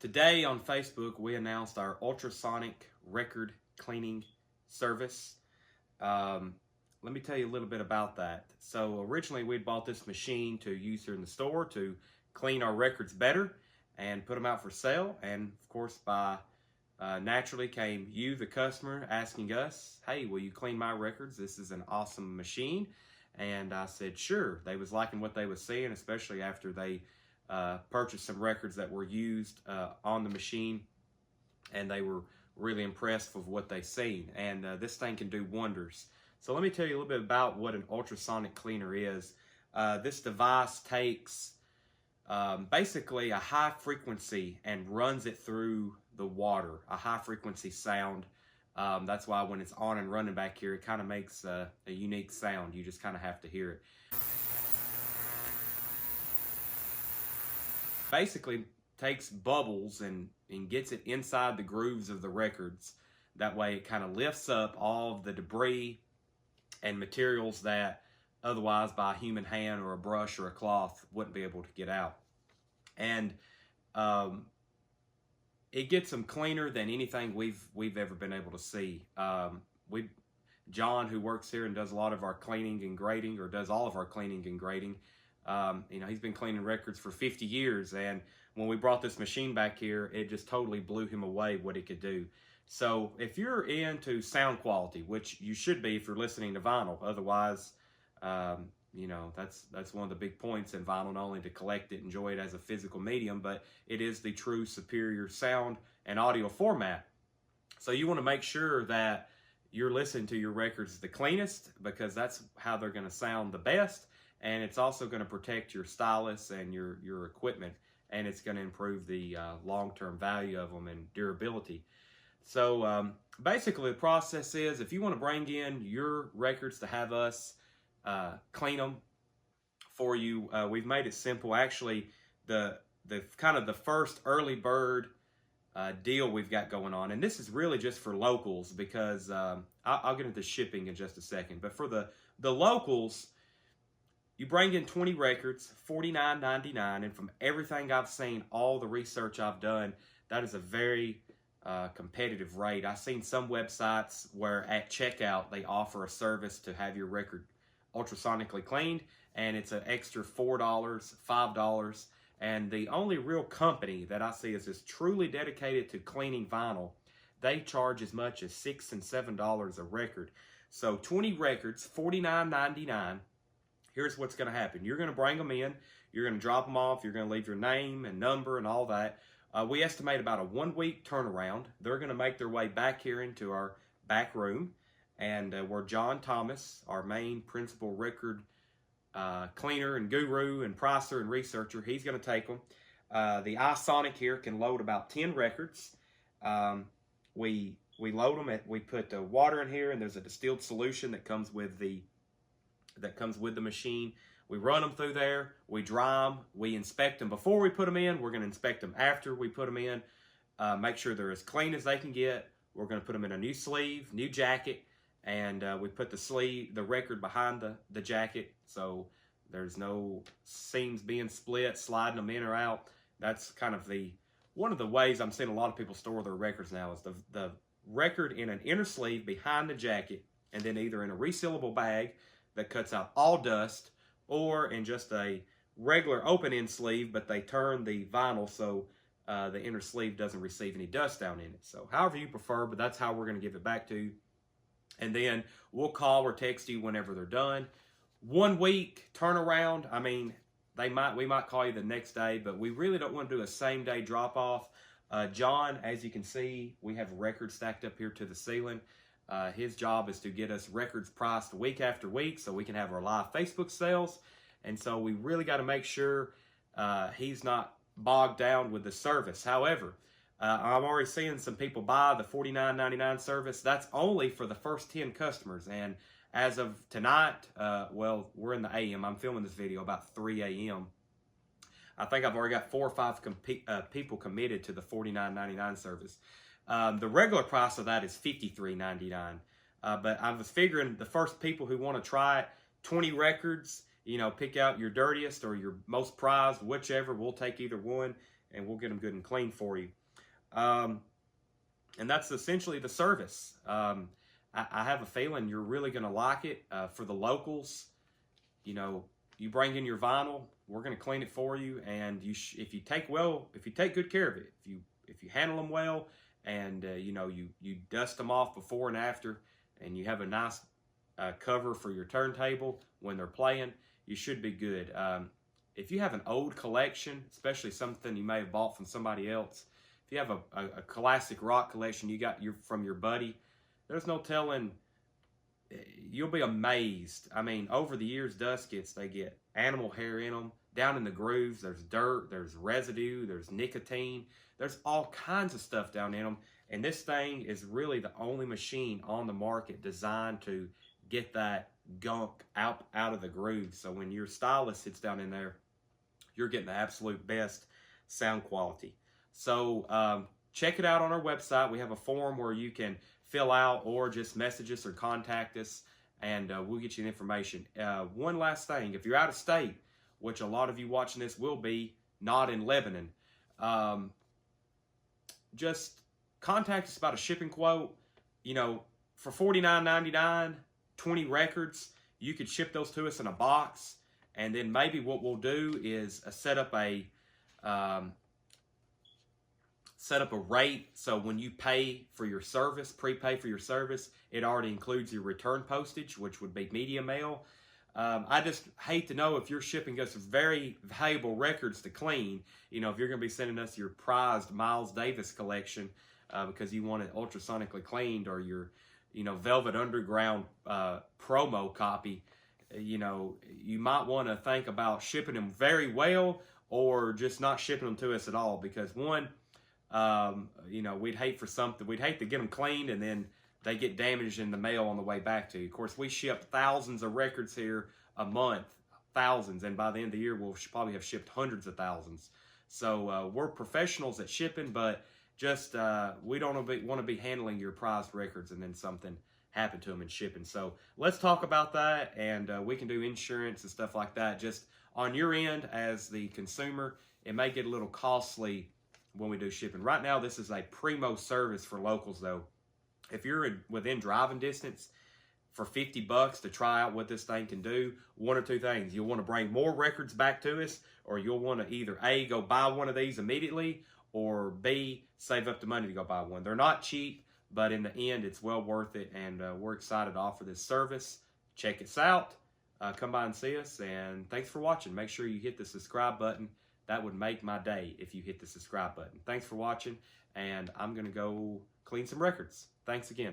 Today on Facebook, we announced our Ultrasonic record cleaning service. Let me tell you a little bit about that. So originally we bought this machine to use here in the store to clean our records better and put them out for sale. And of course, naturally came you, the customer, asking us, hey, will you clean my records? This is an awesome machine. And I said, sure. They was liking what they was seeing, especially after they purchased some records that were used on the machine, and they were really impressed with what they seen. And this thing can do wonders. So let me tell you a little bit about what an ultrasonic cleaner is. This device takes basically a high frequency and runs it through the water, a high frequency sound. That's why when it's on and running back here, it kind of makes a unique sound. You just kind of have to hear it. Basically takes bubbles and gets it inside the grooves of the records. That way it kind of lifts up all of the debris and materials that otherwise by a human hand or a brush or a cloth wouldn't be able to get out. And it gets them cleaner than anything we've ever been able to see. John, who works here and does a lot of our cleaning and grading, or does all of our cleaning and grading, he's been cleaning records for 50 years, and when we brought this machine back here, it just totally blew him away what it could do. So if you're into sound quality, which you should be if you're listening to vinyl, otherwise, that's one of the big points in vinyl, not only to collect it, enjoy it as a physical medium, but it is the true superior sound and audio format. So you want to make sure that you're listening to your records the cleanest, because that's how they're going to sound the best. And it's also going to protect your stylus and your equipment, and it's going to improve the long-term value of them and durability. So basically the process is, if you want to bring in your records to have us clean them for you, we've made it simple. Actually, the kind of the first early bird deal we've got going on, and this is really just for locals, because I'll get into shipping in just a second, but for the locals, you bring in 20 records, $49.99, and from everything I've seen, all the research I've done, that is a very competitive rate. I've seen some websites where at checkout they offer a service to have your record ultrasonically cleaned, and it's an extra $4, $5, and the only real company that I see is just truly dedicated to cleaning vinyl, they charge as much as $6 and $7 a record. So 20 records, $49.99. Here's what's going to happen. You're going to bring them in, you're going to drop them off, you're going to leave your name and number and all that. We estimate about a 1-week turnaround. They're going to make their way back here into our back room, and where John Thomas, our main principal record cleaner and guru and pricer and researcher, he's going to take them. The iSonic here can load about 10 records. We load them, we put the water in here, and there's a distilled solution that comes with the machine. We run them through there, we dry them, we inspect them before we put them in, we're going to inspect them after we put them in, make sure they're as clean as they can get. We're going to put them in a new sleeve, new jacket, and we put the record behind the jacket, so there's no seams being split, sliding them in or out. That's kind of one of the ways I'm seeing a lot of people store their records now, is the record in an inner sleeve behind the jacket, and then either in a resealable bag that cuts out all dust, or in just a regular open-end sleeve, but they turn the vinyl so the inner sleeve doesn't receive any dust down in it. So however you prefer, but that's how we're going to give it back to you. And then we'll call or text you whenever they're done. 1 week turnaround. I mean, we might call you the next day, but we really don't want to do a same-day drop-off. John, as you can see, we have records stacked up here to the ceiling. His job is to get us records priced week after week so we can have our live Facebook sales. And so we really got to make sure he's not bogged down with the service. However, I'm already seeing some people buy the $49.99 service. That's only for the first 10 customers. And as of tonight, well, we're in the AM. I'm filming this video about 3 a.m. I think I've already got 4 or 5 people committed to the $49.99 service. The regular price of that is $53.99. But I was figuring the first people who want to try it, 20 records, pick out your dirtiest or your most prized, whichever. We'll take either one and we'll get them good and clean for you. And that's essentially the service. I have a feeling you're really going to like it. For the locals, you know, you bring in your vinyl, we're going to clean it for you, and if you take good care of it, if you handle them well, and you know, you dust them off before and after, and you have a nice cover for your turntable when they're playing, you should be good. If you have an old collection, especially something you may have bought from somebody else, if you have a classic rock collection you got from your buddy, there's no telling, you'll be amazed. I mean, over the years, they get animal hair in them. Down in the grooves, there's dirt, there's residue, there's nicotine. There's all kinds of stuff down in them. And this thing is really the only machine on the market designed to get that gunk out of the groove. So when your stylist sits down in there, you're getting the absolute best sound quality. So check it out on our website. We have a form where you can fill out or just message us or contact us, and we'll get you the information. One last thing, if you're out of state, which a lot of you watching this will be, not in Lebanon, just contact us about a shipping quote. You know, for $49.99, 20 records, you could ship those to us in a box, and then maybe what we'll do is set up a rate, so when you pay for your service, prepay for your service, it already includes your return postage, which would be media mail. I just hate to know if you're shipping us very valuable records to clean, you know, if you're going to be sending us your prized Miles Davis collection because you want it ultrasonically cleaned, or your, you know, Velvet Underground promo copy, you know, you might want to think about shipping them very well, or just not shipping them to us at all, because one, you know, we'd hate to get them cleaned and then they get damaged in the mail on the way back to you. Of course, we ship thousands of records here a month, thousands, and by the end of the year, we'll probably have shipped hundreds of thousands. So we're professionals at shipping, but just we don't want to be handling your prized records and then something happen to them in shipping. So let's talk about that, and we can do insurance and stuff like that. Just on your end as the consumer, it may get a little costly when we do shipping. Right now, this is a primo service for locals, though. If you're within driving distance, for $50 to try out what this thing can do, one or two things. You'll want to bring more records back to us, or you'll want to either A, go buy one of these immediately, or B, save up the money to go buy one. They're not cheap, but in the end, it's well worth it, and we're excited to offer this service. Check us out. Come by and see us, and thanks for watching. Make sure you hit the subscribe button. That would make my day if you hit the subscribe button. Thanks for watching, and I'm going to go clean some records. Thanks again.